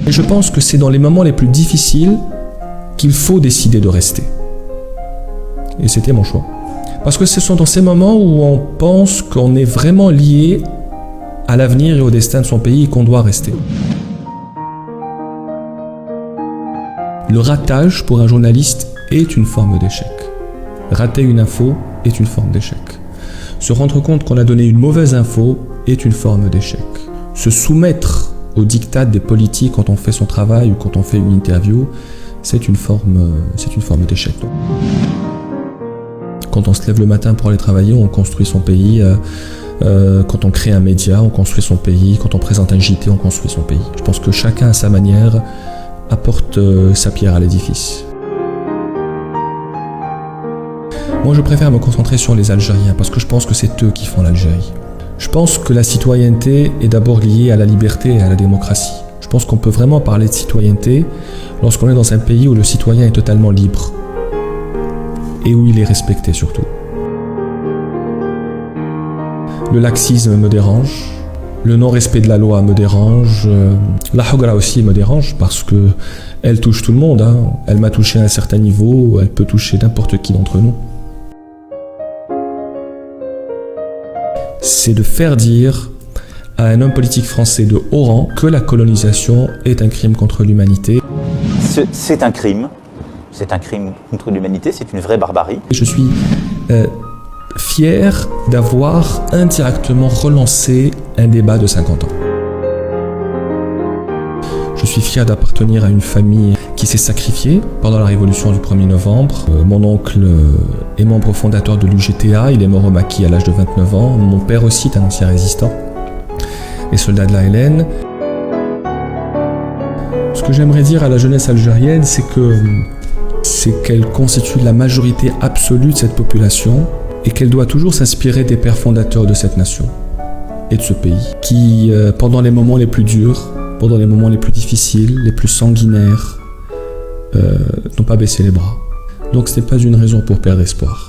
Et je pense que c'est dans les moments les plus difficiles qu'il faut décider de rester. Et c'était mon choix. Parce que ce sont dans ces moments où on pense qu'on est vraiment lié à l'avenir et au destin de son pays et qu'on doit rester. Le ratage pour un journaliste est une forme d'échec. Rater une info est une forme d'échec. Se rendre compte qu'on a donné une mauvaise info est une forme d'échec. Se soumettre aux diktats des politiques quand on fait son travail ou quand on fait une interview, c'est une forme d'échec. Quand on se lève le matin pour aller travailler, on construit son pays. Quand on crée un média, on construit son pays. Quand on présente un JT, on construit son pays. Je pense que chacun à sa manière apporte sa pierre à l'édifice. Moi, je préfère me concentrer sur les Algériens parce que je pense que c'est eux qui font l'Algérie. Je pense que la citoyenneté est d'abord liée à la liberté et à la démocratie. Je pense qu'on peut vraiment parler de citoyenneté lorsqu'on est dans un pays où le citoyen est totalement libre et où il est respecté surtout. Le laxisme me dérange, le non-respect de la loi me dérange, la hogra aussi me dérange parce que elle touche tout le monde. Elle m'a touché à un certain niveau, elle peut toucher n'importe qui d'entre nous. C'est de faire dire à un homme politique français de haut rang que la colonisation est un crime contre l'humanité. C'est un crime contre l'humanité, c'est une vraie barbarie. Je suis fier d'avoir indirectement relancé un débat de 50 ans. Je suis fier d'appartenir à une famille qui s'est sacrifiée pendant la révolution du 1er novembre. Mon oncle est membre fondateur de l'UGTA, il est mort au maquis à l'âge de 29 ans. Mon père aussi est un ancien résistant, les soldats de la LN. Ce que j'aimerais dire à la jeunesse algérienne, c'est qu'elle constitue la majorité absolue de cette population et qu'elle doit toujours s'inspirer des pères fondateurs de cette nation et de ce pays, qui, pendant les moments les plus durs, pendant les moments les plus difficiles, les plus sanguinaires, n'ont pas baissé les bras. Donc ce n'est pas une raison pour perdre espoir.